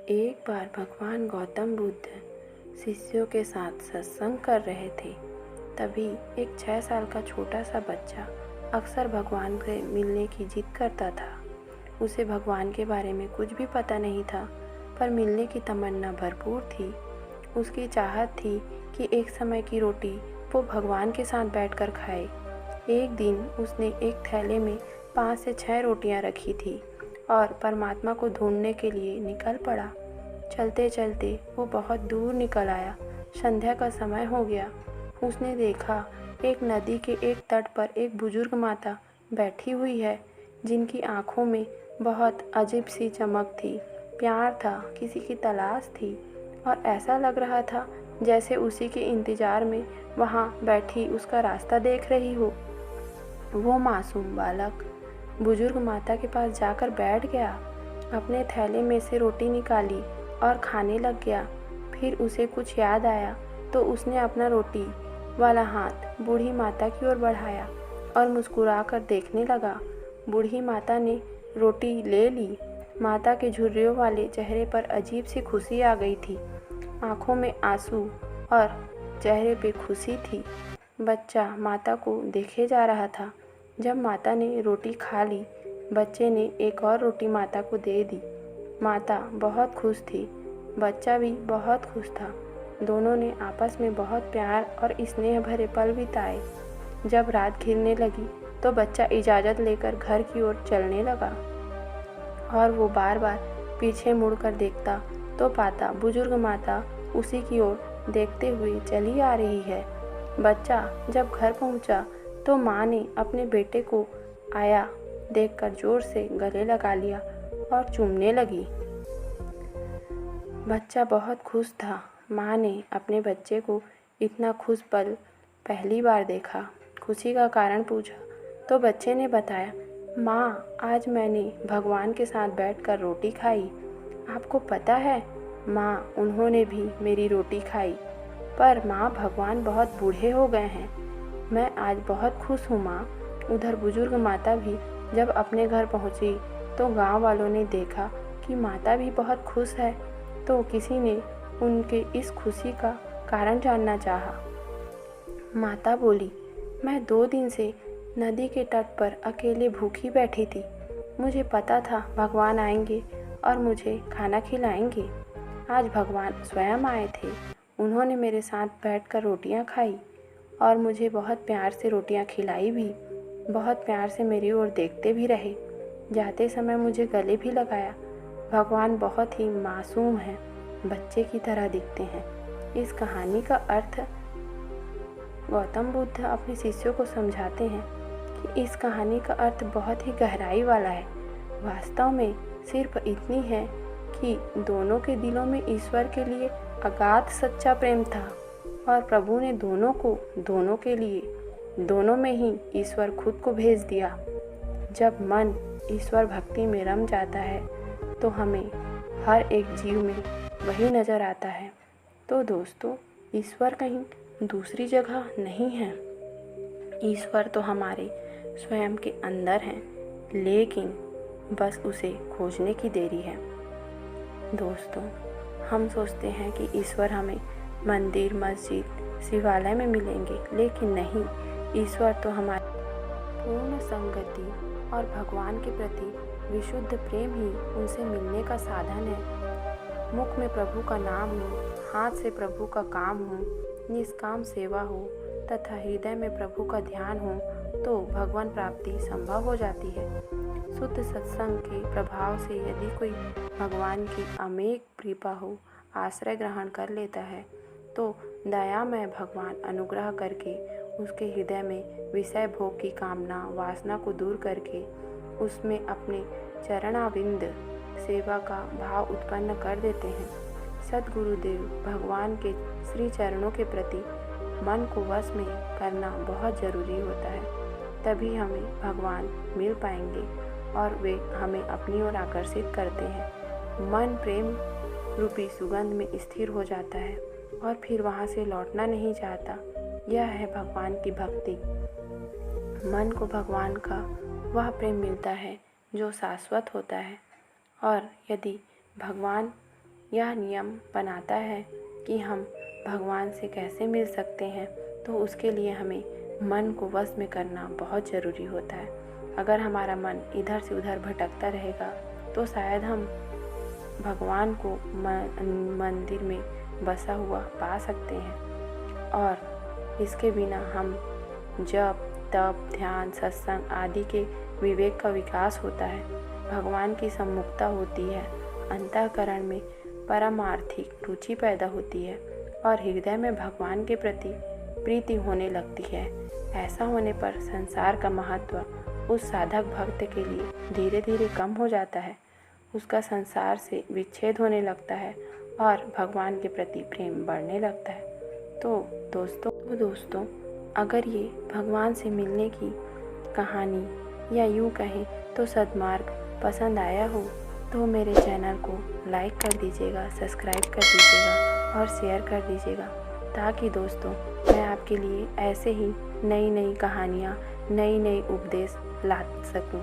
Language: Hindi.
एक बार भगवान गौतम बुद्ध शिष्यों के साथ सत्संग कर रहे थे। तभी एक 6 साल का छोटा सा बच्चा अक्सर भगवान से मिलने की जिद करता था। उसे भगवान के बारे में कुछ भी पता नहीं था, पर मिलने की तमन्ना भरपूर थी। उसकी चाहत थी कि एक समय की रोटी वो भगवान के साथ बैठकर खाए। एक दिन उसने एक थैले में 5 से 6 रोटियां रखी थी और परमात्मा को ढूंढने के लिए निकल पड़ा। चलते चलते वो बहुत दूर निकल आया। संध्या का समय हो गया। उसने देखा एक नदी के एक तट पर एक बुजुर्ग माता बैठी हुई है, जिनकी आंखों में बहुत अजीब सी चमक थी। प्यार था, किसी की तलाश थी, और ऐसा लग रहा था जैसे उसी के इंतजार में वहाँ बैठी उसका रास्ता देख रही हो। वो मासूम बालक बुजुर्ग माता के पास जाकर बैठ गया, अपने थैले में से रोटी निकाली और खाने लग गया। फिर उसे कुछ याद आया तो उसने अपना रोटी वाला हाथ बूढ़ी माता की ओर बढ़ाया और मुस्कुराकर देखने लगा। बूढ़ी माता ने रोटी ले ली। माता के झुर्रियों वाले चेहरे पर अजीब सी खुशी आ गई थी। आंखों में आंसू और चेहरे पे खुशी थी। बच्चा माता को देखे जा रहा था। जब माता ने रोटी खा ली, बच्चे ने एक और रोटी माता को दे दी। माता बहुत खुश थी, बच्चा भी बहुत खुश था। दोनों ने आपस में बहुत प्यार और स्नेह भरे पल बिताए। जब रात घिरने लगी तो बच्चा इजाज़त लेकर घर की ओर चलने लगा, और वो बार बार पीछे मुड़कर देखता तो पाता बुजुर्ग माता उसी की ओर देखते हुए चली आ रही है। बच्चा जब घर पहुंचा तो माँ ने अपने बेटे को आया देखकर जोर से गले लगा लिया और चूमने लगी। बच्चा बहुत खुश था। माँ ने अपने बच्चे को इतना खुश पल पहली बार देखा। खुशी का कारण पूछा तो बच्चे ने बताया, माँ, आज मैंने भगवान के साथ बैठकर रोटी खाई। आपको पता है माँ, उन्होंने भी मेरी रोटी खाई। पर माँ, भगवान बहुत बूढ़े हो गए हैं। मैं आज बहुत खुश हूँ माँ। उधर बुजुर्ग माता भी जब अपने घर पहुँची तो गांव वालों ने देखा कि माता भी बहुत खुश है, तो किसी ने उनके इस खुशी का कारण जानना चाहा। माता बोली, मैं 2 दिन से नदी के तट पर अकेले भूखी बैठी थी। मुझे पता था भगवान आएंगे और मुझे खाना खिलाएंगे। आज भगवान स्वयं आए थे। उन्होंने मेरे साथ बैठकर रोटियां खाई और मुझे बहुत प्यार से रोटियां खिलाई भी। बहुत प्यार से मेरी ओर देखते भी रहे। जाते समय मुझे गले भी लगाया। भगवान बहुत ही मासूम हैं, बच्चे की तरह दिखते हैं। इस कहानी का अर्थ गौतम बुद्ध अपने शिष्यों को समझाते हैं कि इस कहानी का अर्थ बहुत ही गहराई वाला है। वास्तव में सिर्फ इतनी है कि दोनों के दिलों में ईश्वर के लिए अगाध सच्चा प्रेम था, और प्रभु ने दोनों के लिए दोनों में ही ईश्वर खुद को भेज दिया। जब मन ईश्वर भक्ति में रम जाता है तो हमें हर एक जीव में वही नज़र आता है। तो दोस्तों, ईश्वर कहीं दूसरी जगह नहीं है। ईश्वर तो हमारे स्वयं के अंदर हैं, लेकिन बस उसे खोजने की देरी है। दोस्तों, हम सोचते हैं कि ईश्वर हमें मंदिर, मस्जिद, शिवालय में मिलेंगे, लेकिन नहीं, ईश्वर तो हमारी पूर्ण संगति और भगवान के प्रति विशुद्ध प्रेम ही उनसे मिलने का साधन है। मुख में प्रभु का नाम हो, हाथ से प्रभु का काम हो, निष्काम सेवा हो तथा हृदय में प्रभु का ध्यान हो तो भगवान प्राप्ति संभव हो जाती है। शुद्ध सत्संग के प्रभाव से यदि कोई भगवान की अमेक कृपा हो आश्रय ग्रहण कर लेता है तो दयामय भगवान अनुग्रह करके उसके हृदय में विषय भोग की कामना वासना को दूर करके उसमें अपने चरणाविंद सेवा का भाव उत्पन्न कर देते हैं। सद्गुरुदेव भगवान के श्री चरणों के प्रति मन को वश में करना बहुत ज़रूरी होता है, तभी हमें भगवान मिल पाएंगे और वे हमें अपनी ओर आकर्षित करते हैं। मन प्रेम रूपी सुगंध में स्थिर हो जाता है और फिर वहाँ से लौटना नहीं चाहता। यह है भगवान की भक्ति। मन को भगवान का वह प्रेम मिलता है जो शाश्वत होता है, और यदि भगवान यह नियम बनाता है कि हम भगवान से कैसे मिल सकते हैं, तो उसके लिए हमें मन को वश में करना बहुत ज़रूरी होता है। अगर हमारा मन इधर से उधर भटकता रहेगा तो शायद हम भगवान को मंदिर में बसा हुआ पा सकते हैं। और इसके बिना हम जप, तप, ध्यान, सत्संग आदि के विवेक का विकास होता है, भगवान की सम्मुखता होती है, अंतःकरण में परमार्थिक रुचि पैदा होती है और हृदय में भगवान के प्रति प्रीति होने लगती है। ऐसा होने पर संसार का महत्व उस साधक भक्त के लिए धीरे धीरे कम हो जाता है, उसका संसार से विच्छेद होने लगता है और भगवान के प्रति प्रेम बढ़ने लगता है। तो दोस्तों अगर ये भगवान से मिलने की कहानी या यूँ कहें तो सद्मार्ग पसंद आया हो तो मेरे चैनल को लाइक कर दीजिएगा, सब्सक्राइब कर दीजिएगा और शेयर कर दीजिएगा, ताकि दोस्तों मैं आपके लिए ऐसे ही नई नई कहानियाँ, नई नई उपदेश ला सकूँ।